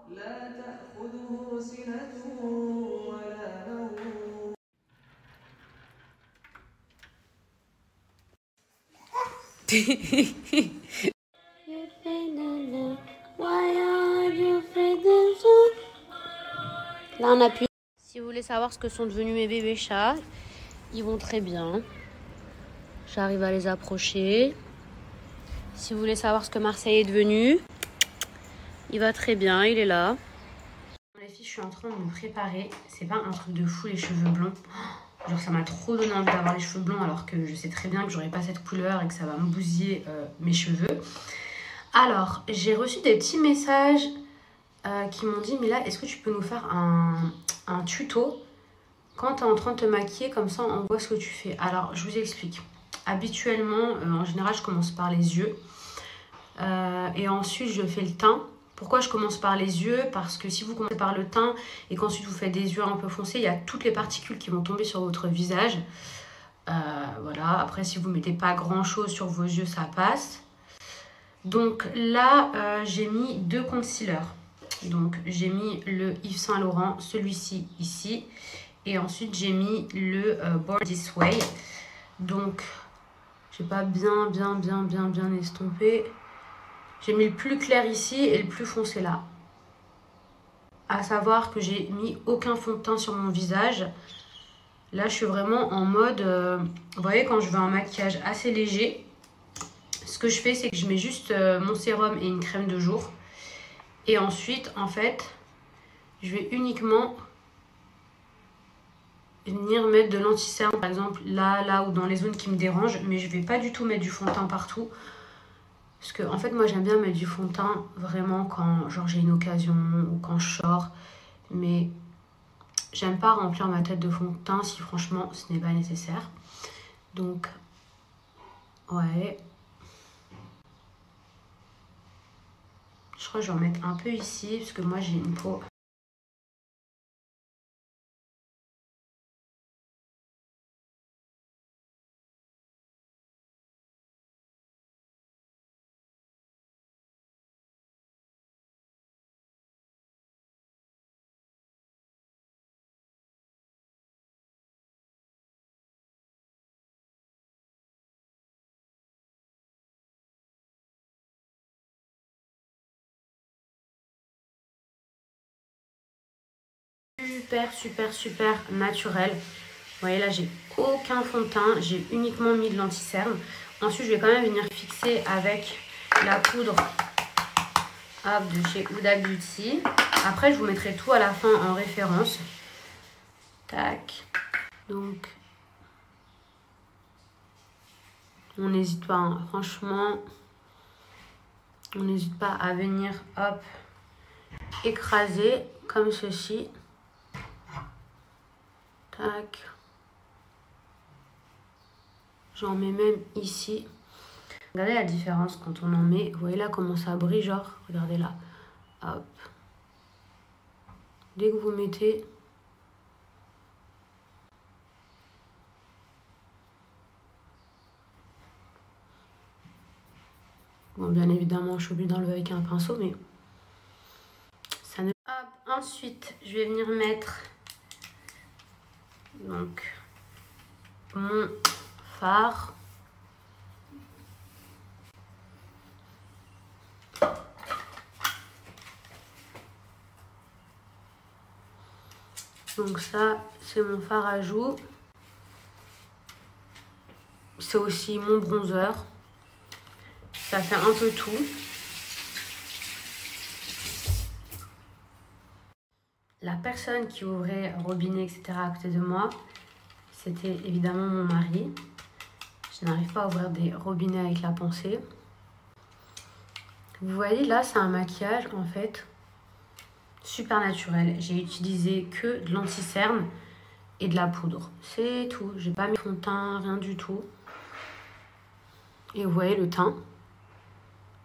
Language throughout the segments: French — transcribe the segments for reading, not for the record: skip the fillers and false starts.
Là, on appuie. Si vous voulez savoir ce que sont devenus mes bébés chats, ils vont très bien. J'arrive à les approcher. Si vous voulez savoir ce que Marseille est devenu, il va très bien, il est là. Les filles, je suis en train de me préparer. C'est pas un truc de fou les cheveux blonds. Genre ça m'a trop donné envie d'avoir les cheveux blonds alors que je sais très bien que j'aurai pas cette couleur et que ça va me bousiller mes cheveux. Alors, j'ai reçu des petits messages qui m'ont dit « Mila, est-ce que tu peux nous faire un tuto quand tu es en train de te maquiller, comme ça on voit ce que tu fais ?» Alors, je vous explique. Habituellement, en général, je commence par les yeux. Et ensuite, je fais le teint. Pourquoi je commence par les yeux? Parce que si vous commencez par le teint et qu'ensuite vous faites des yeux un peu foncés, il y a toutes les particules qui vont tomber sur votre visage. Voilà. Après, si vous ne mettez pas grand-chose sur vos yeux, ça passe. Donc là, j'ai mis 2 concealers. Donc, j'ai mis le Yves Saint Laurent, celui-ci ici. Et ensuite, j'ai mis le Born This Way. Donc, j'ai pas bien estompé. J'ai mis le plus clair ici et le plus foncé là. À savoir que j'ai mis aucun fond de teint sur mon visage. Là, je suis vraiment en mode... vous voyez, quand je veux un maquillage assez léger, ce que je fais, c'est que je mets juste mon sérum et une crème de jour. Et ensuite, en fait, je vais uniquement venir mettre de l'anti-cerne, par exemple, là ou dans les zones qui me dérangent. Mais je vais pas du tout mettre du fond de teint partout. Parce que, en fait, moi, j'aime bien mettre du fond de teint vraiment quand genre j'ai une occasion ou quand je sors. Mais j'aime pas remplir ma tête de fond de teint si, franchement, ce n'est pas nécessaire. Donc, ouais. Je crois que je vais en mettre un peu ici, parce que moi, j'ai une peau... super naturel. Vous voyez là, j'ai aucun fond de teint, j'ai uniquement mis de l'anti-cerne. Ensuite, je vais quand même venir fixer avec la poudre de chez Huda Beauty. Après, je vous mettrai tout à la fin en référence. Tac. Donc, on n'hésite pas, hein. Franchement, on n'hésite pas à venir, hop, écraser comme ceci. Tac. J'en mets même ici. Regardez la différence quand on en met. Vous voyez là comment ça brille, genre. Regardez là. Hop. Dès que vous mettez... Bon, bien évidemment, je suis obligée d'enlever avec un pinceau, mais... ça ne... Hop. Ensuite, je vais venir mettre... donc... mon fard. Donc ça, c'est mon fard à joues. C'est aussi mon bronzer. Ça fait un peu tout. La personne qui ouvrait robinet, etc. à côté de moi, c'était évidemment mon mari. Je n'arrive pas à ouvrir des robinets avec la pensée. Vous voyez, là, c'est un maquillage, en fait, super naturel. J'ai utilisé que de l'anti-cerne et de la poudre. C'est tout. J'ai pas mis fond de teint, rien du tout. Et vous voyez le teint.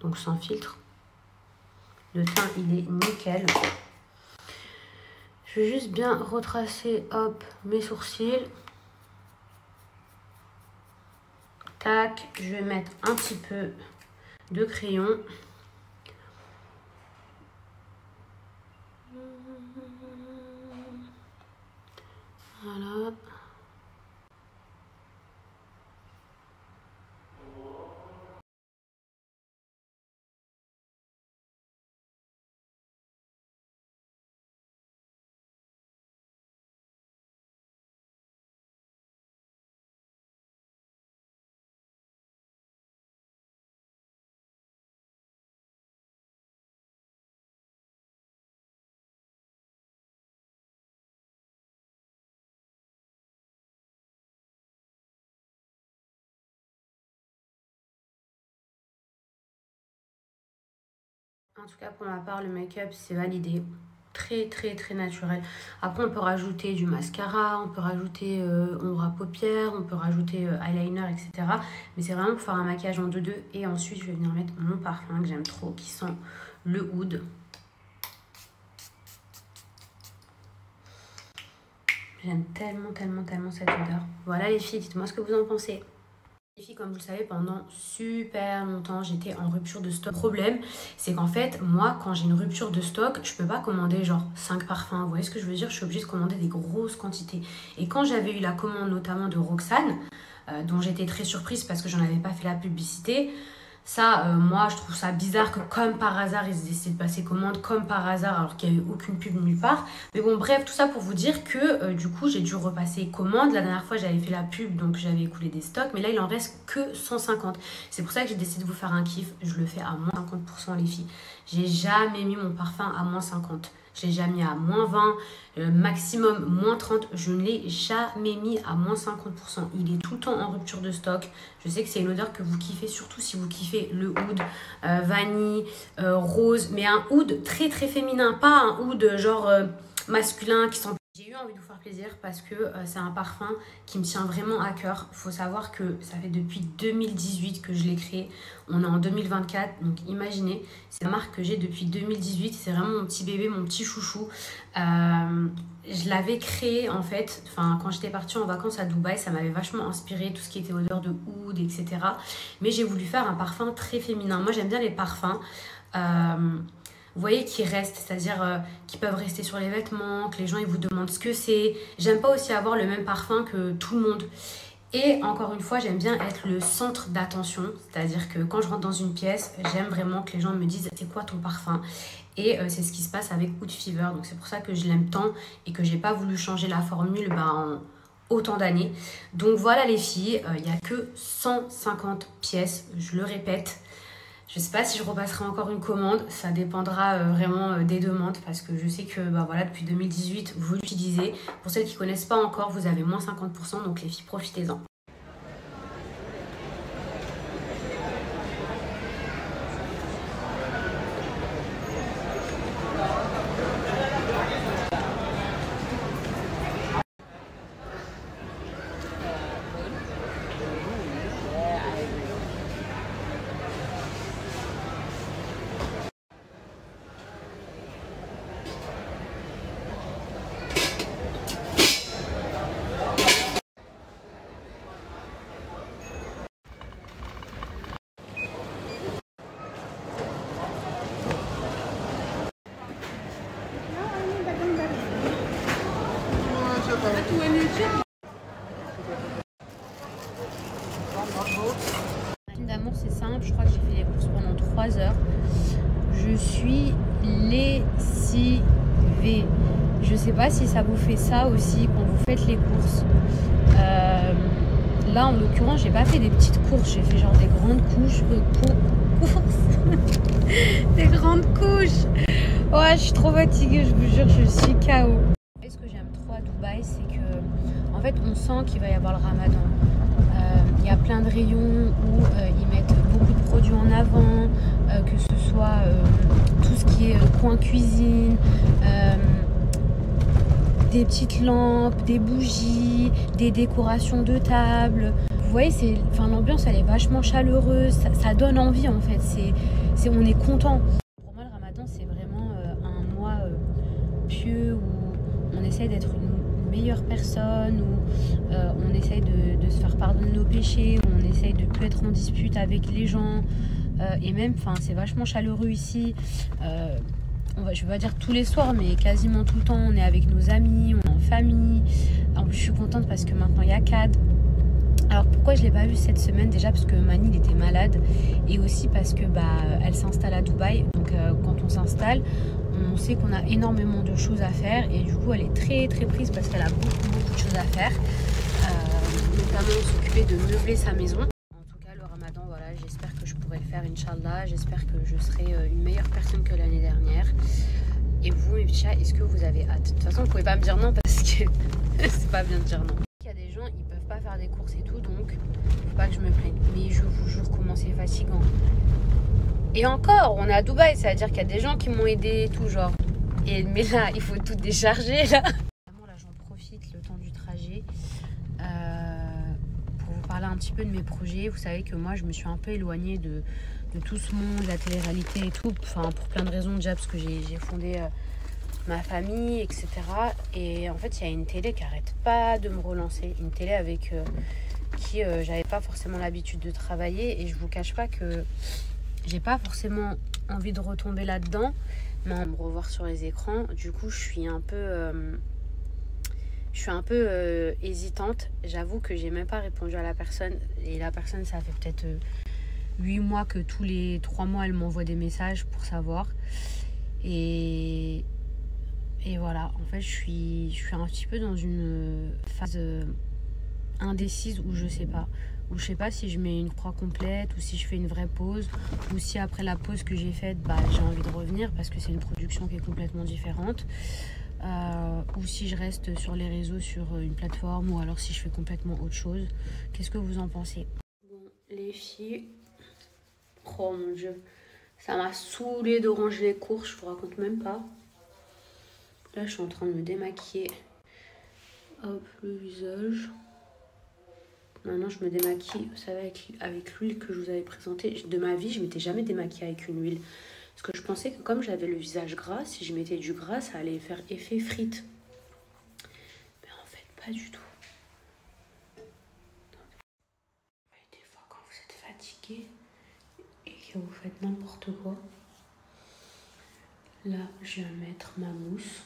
Donc sans filtre. Le teint, il est nickel. Je vais juste bien retracer, hop, mes sourcils. Tac, je vais mettre un petit peu de crayon. Voilà. En tout cas, pour ma part, le make-up, c'est validé. Très, très, très naturel. Après, on peut rajouter du mascara, on peut rajouter ombre à paupières, on peut rajouter eyeliner, etc. Mais c'est vraiment pour faire un maquillage en 2-2. Et ensuite, je vais venir mettre mon parfum que j'aime trop, qui sent le oud. J'aime tellement, tellement, tellement cette odeur. Voilà les filles, dites-moi ce que vous en pensez. Les filles, comme vous le savez, pendant super longtemps, j'étais en rupture de stock. Le problème, c'est qu'en fait, moi, quand j'ai une rupture de stock, je peux pas commander genre 5 parfums. Vous voyez ce que je veux dire? Je suis obligée de commander des grosses quantités. Et quand j'avais eu la commande notamment de Roxane, dont j'étais très surprise parce que j'en avais pas fait la publicité, ça, moi, je trouve ça bizarre que comme par hasard, ils aient décidé de passer commande comme par hasard alors qu'il n'y avait aucune pub nulle part. Mais bon, bref, tout ça pour vous dire que du coup, j'ai dû repasser commande. La dernière fois, j'avais fait la pub, donc j'avais écoulé des stocks. Mais là, il en reste que 150. C'est pour ça que j'ai décidé de vous faire un kiff. Je le fais à moins 50% les filles. J'ai jamais mis mon parfum à moins 50. Je l'ai déjà mis à moins 20, maximum moins 30. Je ne l'ai jamais mis à moins 50%. Il est tout le temps en rupture de stock. Je sais que c'est une odeur que vous kiffez, surtout si vous kiffez le oud, vanille, rose. Mais un oud très très féminin, pas un oud genre masculin qui sent... J'ai eu envie de vous faire plaisir parce que c'est un parfum qui me tient vraiment à cœur. Il faut savoir que ça fait depuis 2018 que je l'ai créé. On est en 2024, donc imaginez, c'est la marque que j'ai depuis 2018. C'est vraiment mon petit bébé, mon petit chouchou. Je l'avais créé en fait, quand j'étais partie en vacances à Dubaï, ça m'avait vachement inspiré, tout ce qui était odeur de oud, etc. Mais j'ai voulu faire un parfum très féminin. Moi, j'aime bien les parfums... vous voyez, qui restent, c'est-à-dire qui peuvent rester sur les vêtements, que les gens ils vous demandent ce que c'est. J'aime pas aussi avoir le même parfum que tout le monde. Et encore une fois, j'aime bien être le centre d'attention. C'est-à-dire que quand je rentre dans une pièce, j'aime vraiment que les gens me disent c'est quoi ton parfum? Et c'est ce qui se passe avec Oud Fever. Donc c'est pour ça que je l'aime tant et que j'ai pas voulu changer la formule en autant d'années. Donc voilà les filles, il n'y a que 150 pièces, je le répète. Je ne sais pas si je repasserai encore une commande, ça dépendra vraiment des demandes parce que je sais que voilà, depuis 2018, vous l'utilisez. Pour celles qui ne connaissent pas encore, vous avez moins 50%, donc les filles, profitez-en. D'amour, c'est simple, je crois que j'ai fait les courses pendant 3 heures. Je suis lessivée. Je sais pas si ça vous fait ça aussi quand vous faites les courses. Là, en l'occurrence, j'ai pas fait des petites courses, j'ai fait genre des grandes courses. Des grandes couches. Ouais, je suis trop fatiguée, je vous jure, je suis KO. Et ce que j'aime trop à Dubaï, c'est que en fait, on sent qu'il va y avoir le ramadan. Il y a plein de rayons où ils mettent beaucoup de produits en avant, que ce soit tout ce qui est coin cuisine, des petites lampes, des bougies, des décorations de table. Vous voyez, l'ambiance elle est vachement chaleureuse, ça donne envie en fait, on est content. Pour moi le ramadan c'est vraiment un mois pieux où on essaie d'être une meilleure personne, où on essaie de se faire pardonner nos péchés, où on essaie de ne plus être en dispute avec les gens, et même c'est vachement chaleureux ici. je vais pas dire tous les soirs, mais quasiment tout le temps, on est avec nos amis, on est en famille. En plus, je suis contente parce que maintenant, il y a Cad. Alors, pourquoi je ne l'ai pas vue cette semaine? Déjà parce que Mani, il était malade. Et aussi parce que elle s'installe à Dubaï. Donc, quand on s'installe, on sait qu'on a énormément de choses à faire. Et du coup, elle est très, très prise parce qu'elle a beaucoup, beaucoup de choses à faire. Notamment s'occuper de meubler sa maison. En tout cas, le ramadan, voilà, j'espère que je pourrai le faire, Inch'Allah. J'espère que je serai une meilleure personne que l'année dernière. Et vous, mes petits chats, est-ce que vous avez hâte? De toute façon, vous pouvez pas me dire non parce que c'est pas bien de dire non. Il y a des gens, ils peuvent pas faire des courses et tout, donc faut pas que je me plaigne. Mais je vous jure comment c'est fatigant. Et encore, on est à Dubaï, c'est-à-dire qu'il y a des gens qui m'ont aidé et tout, genre. Mais là, il faut tout décharger, là. Vraiment, là, j'en profite le temps du trajet pour vous parler un petit peu de mes projets. Vous savez que moi, je me suis un peu éloignée de tout ce monde, la télé-réalité et tout. Enfin, pour plein de raisons, déjà, parce que j'ai fondé ma famille, etc. Et en fait, il y a une télé qui arrête pas de me relancer. Une télé avec qui j'avais pas forcément l'habitude de travailler. Et je vous cache pas que j'ai pas forcément envie de retomber là-dedans, mais me revoir sur les écrans. Du coup, je suis un peu hésitante. J'avoue que j'ai même pas répondu à la personne. Et la personne, ça fait peut-être 8 mois que tous les 3 mois, elle m'envoie des messages pour savoir. Et voilà, en fait, je suis un petit peu dans une phase indécise où je sais pas. Où je sais pas si je mets une croix complète ou si je fais une vraie pause. Ou si après la pause que j'ai faite, j'ai envie de revenir parce que c'est une production qui est complètement différente. Ou si je reste sur les réseaux, sur une plateforme, ou alors si je fais complètement autre chose. Qu'est-ce que vous en pensez? Bon, les filles, oh mon dieu, ça m'a saoulée de ranger les courses, je vous raconte même pas. Là, je suis en train de me démaquiller. Hop, le visage. Maintenant, je me démaquille, vous savez, avec l'huile que je vous avais présentée. De ma vie, je m'étais jamais démaquillée avec une huile. Parce que je pensais que comme j'avais le visage gras, si je mettais du gras, ça allait faire effet frite. Mais en fait, pas du tout. Des fois, quand vous êtes fatigué et que vous faites n'importe quoi, là, je vais mettre ma mousse.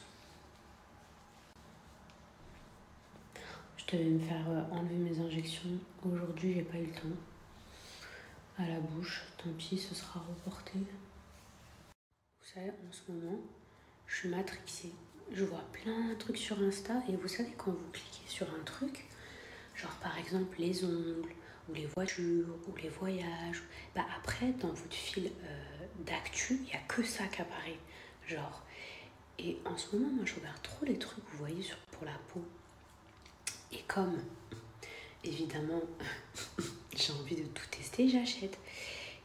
Je devais me faire enlever mes injections. Aujourd'hui, j'ai pas eu le temps. À la bouche, tant pis, ce sera reporté. Vous savez, en ce moment, je suis matrixée. Je vois plein de trucs sur Insta et vous savez, quand vous cliquez sur un truc, genre par exemple les ongles, ou les voitures, ou les voyages, après, dans votre fil d'actu, il n'y a que ça qui apparaît. Genre. Et en ce moment, moi, je regarde trop les trucs, vous voyez, pour la peau. Et comme, évidemment, j'ai envie de tout tester, j'achète.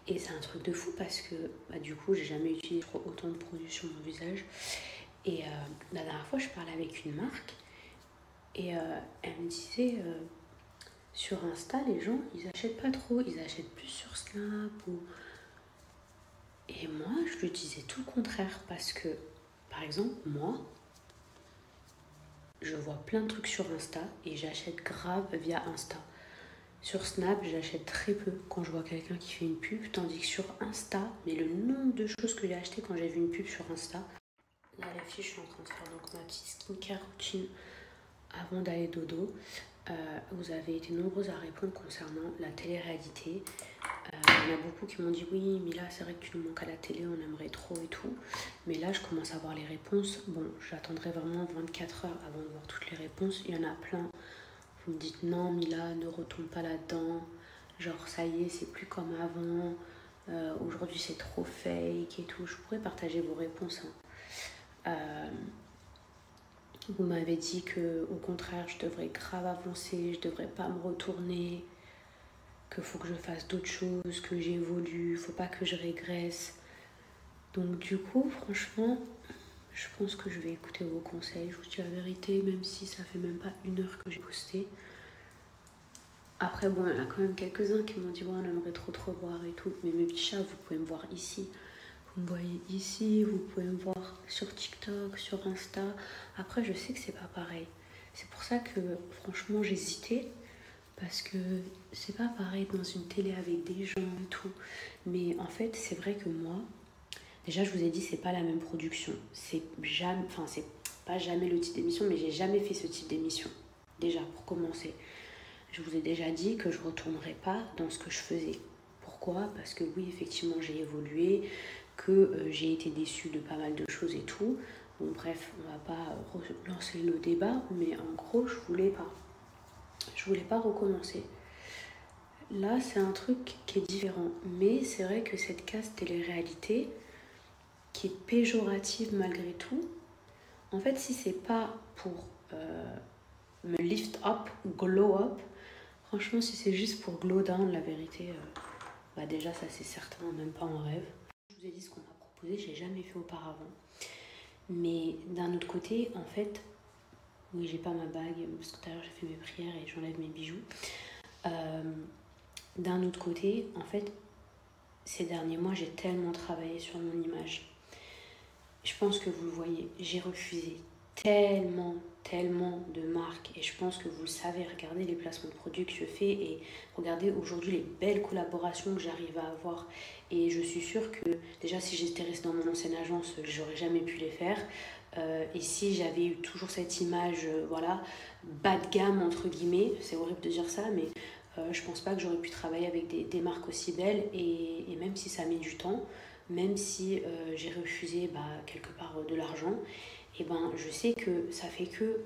Et c'est un truc de fou parce que, du coup, j'ai jamais utilisé autant de produits sur mon visage. Et la dernière fois, je parlais avec une marque et elle me disait, sur Insta, les gens, ils achètent pas trop, ils achètent plus sur Snap. Et moi, je lui disais tout le contraire parce que, par exemple, moi, je vois plein de trucs sur Insta et j'achète grave via Insta. Sur Snap, j'achète très peu quand je vois quelqu'un qui fait une pub, tandis que sur Insta, mais le nombre de choses que j'ai achetées quand j'ai vu une pub sur Insta. Là, les filles, je suis en train de faire donc ma petite skincare routine avant d'aller dodo. Vous avez été nombreuses à répondre concernant la télé-réalité. Il y en a beaucoup qui m'ont dit oui, mais là c'est vrai que tu nous manques à la télé, on aimerait trop et tout. Mais là je commence à voir les réponses. Bon, j'attendrai vraiment 24 heures avant de voir toutes les réponses. Il y en a plein. Vous me dites non, Mila, ne retombe pas là-dedans. Genre ça y est, c'est plus comme avant. Aujourd'hui c'est trop fake et tout. Je pourrais partager vos réponses. Vous m'avez dit que au contraire je devrais grave avancer, je devrais pas me retourner, qu'il faut que je fasse d'autres choses, que j'évolue, faut pas que je régresse. Donc du coup, franchement, je pense que je vais écouter vos conseils. Je vous dis la vérité, même si ça fait même pas 1 heure que j'ai posté. Après, bon, il y en a quand même quelques-uns qui m'ont dit ouais, on aimerait trop te revoir et tout. Mais mes petits chats, vous pouvez me voir ici. Vous me voyez ici, vous pouvez me voir sur TikTok, sur Insta. Après, je sais que c'est pas pareil. C'est pour ça que, franchement, j'hésitais. Parce que c'est pas pareil dans une télé avec des gens et tout. Mais en fait, c'est vrai que moi, Déjà, je vous ai dit, c'est pas la même production. C'est jamais, enfin, c'est pas jamais le type d'émission, mais j'ai jamais fait ce type d'émission. Déjà, pour commencer. Je vous ai déjà dit que je ne retournerai pas dans ce que je faisais. Pourquoi? Parce que oui, effectivement, j'ai évolué, que j'ai été déçue de pas mal de choses et tout. Bon, bref, on va pas relancer le débat, mais en gros, je voulais pas. Je voulais pas recommencer. Là, c'est un truc qui est différent. Mais c'est vrai que cette case télé-réalité, qui est péjorative malgré tout, en fait, si c'est pas pour me lift up, glow up, franchement, si c'est juste pour glow down, la vérité, bah déjà, ça c'est certain, même pas en rêve. Je vous ai dit ce qu'on m'a proposé, j'ai jamais fait auparavant. Mais d'un autre côté, en fait, oui, j'ai pas ma bague, parce que tout à l'heure j'ai fait mes prières et j'enlève mes bijoux. D'un autre côté, en fait, ces derniers mois, j'ai tellement travaillé sur mon image. Je pense que vous le voyez, j'ai refusé tellement de marques et je pense que vous le savez, regardez les placements de produits que je fais et regardez aujourd'hui les belles collaborations que j'arrive à avoir et je suis sûre que déjà si j'étais restée dans mon ancienne agence, j'aurais jamais pu les faire et si j'avais eu toujours cette image voilà, bas de gamme entre guillemets, c'est horrible de dire ça mais je pense pas que j'aurais pu travailler avec des marques aussi belles et même si ça met du temps, même si j'ai refusé quelque part de l'argent, et je sais que ça fait que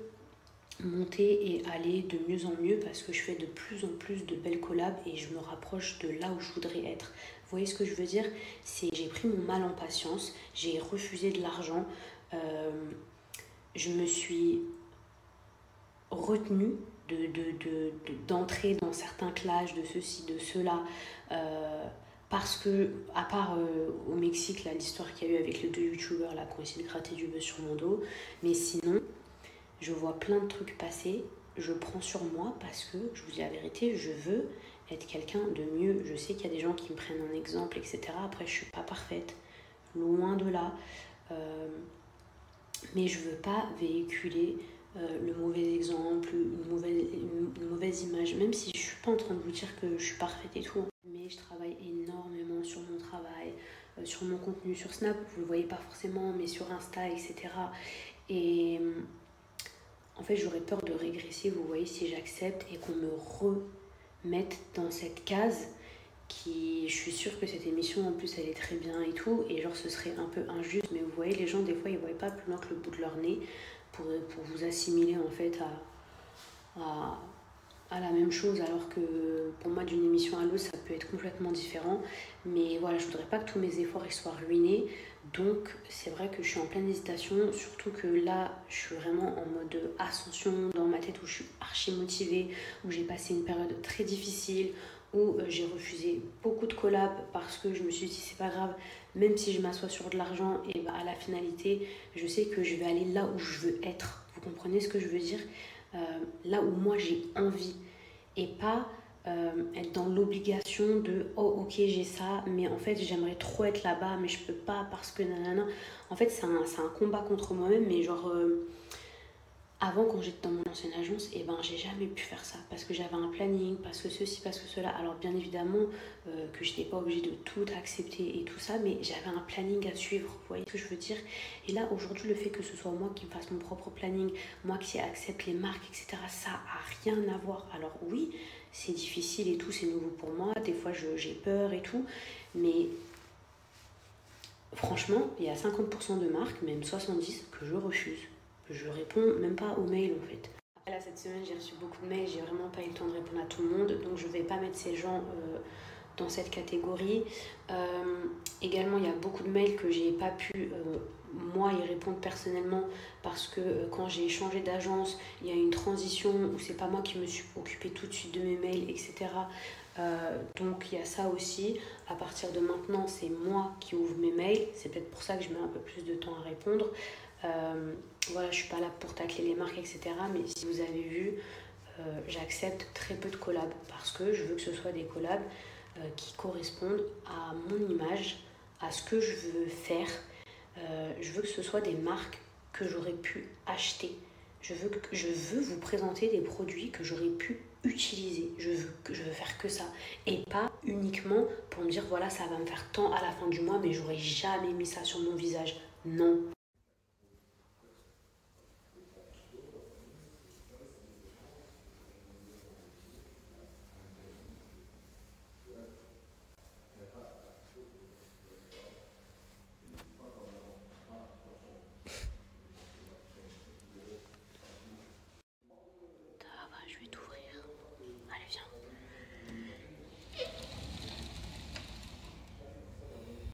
monter et aller de mieux en mieux parce que je fais de plus en plus de belles collabs et je me rapproche de là où je voudrais être. Vous voyez ce que je veux dire? C'est j'ai pris mon mal en patience, j'ai refusé de l'argent, je me suis retenue d'entrer dans certains clashs de ceci, de cela, parce que, à part au Mexique, là, l'histoire qu'il y a eu avec les 2 youtubeurs là, qui ont essayé de gratter du buzz sur mon dos, mais sinon, je vois plein de trucs passer, je prends sur moi parce que, je vous dis la vérité, je veux être quelqu'un de mieux. Je sais qu'il y a des gens qui me prennent en exemple, etc. Après, je suis pas parfaite, loin de là, mais je veux pas véhiculer le mauvais exemple, une mauvaise image, même si je suis pas en train de vous dire que je suis parfaite et tout, mais je travaille énormément sur mon travail, sur mon contenu sur Snap, vous le voyez pas forcément, mais sur Insta, etc. Et en fait, j'aurais peur de régresser, vous voyez, si j'accepte et qu'on me remette dans cette case qui, je suis sûre que cette émission en plus elle est très bien et tout, et genre ce serait un peu injuste, mais vous voyez, les gens des fois ils voient pas plus loin que le bout de leur nez pour vous assimiler en fait à la même chose, alors que pour moi d'une émission à l'autre ça peut être complètement différent, mais voilà, je voudrais pas que tous mes efforts ils soient ruinés, donc c'est vrai que je suis en pleine hésitation, surtout que là je suis vraiment en mode ascension dans ma tête où je suis archi motivée, où j'ai passé une période très difficile, où j'ai refusé beaucoup de collabs parce que je me suis dit c'est pas grave, même si je m'assois sur de l'argent, et à la finalité je sais que je vais aller là où je veux être, vous comprenez ce que je veux dire, là où moi j'ai envie et pas être dans l'obligation de oh ok j'ai ça mais en fait j'aimerais trop être là-bas mais je peux pas parce que nanana. En fait c'est un combat contre moi-même, mais genre avant, quand j'étais dans mon ancienne agence, j'ai jamais pu faire ça parce que j'avais un planning, parce que ceci, parce que cela. Alors bien évidemment que je n'étais pas obligée de tout accepter et tout ça, mais j'avais un planning à suivre, vous voyez ce que je veux dire. Et là, aujourd'hui, le fait que ce soit moi qui me fasse mon propre planning, moi qui accepte les marques, etc., ça a rien à voir. Alors oui, c'est difficile et tout, c'est nouveau pour moi, des fois j'ai peur et tout, mais franchement, il y a 50% de marques, même 70%, que je refuse. Je réponds même pas aux mails en fait. Après là, cette semaine, j'ai reçu beaucoup de mails, j'ai vraiment pas eu le temps de répondre à tout le monde, donc je vais pas mettre ces gens dans cette catégorie. Également, il y a beaucoup de mails que j'ai pas pu moi y répondre personnellement parce que quand j'ai changé d'agence, il y a eu une transition où c'est pas moi qui me suis occupée tout de suite de mes mails, etc. Donc il y a ça aussi. À partir de maintenant, c'est moi qui ouvre mes mails. C'est peut-être pour ça que je mets un peu plus de temps à répondre. Voilà, je suis pas là pour tacler les marques, etc. Mais si vous avez vu, j'accepte très peu de collabs parce que je veux que ce soit des collabs qui correspondent à mon image, à ce que je veux faire. Je veux que ce soit des marques que j'aurais pu acheter. Je veux vous présenter des produits que j'aurais pu utiliser. Je veux faire que ça. Et pas uniquement pour me dire, voilà, ça va me faire tant à la fin du mois, mais j'aurais jamais mis ça sur mon visage. Non.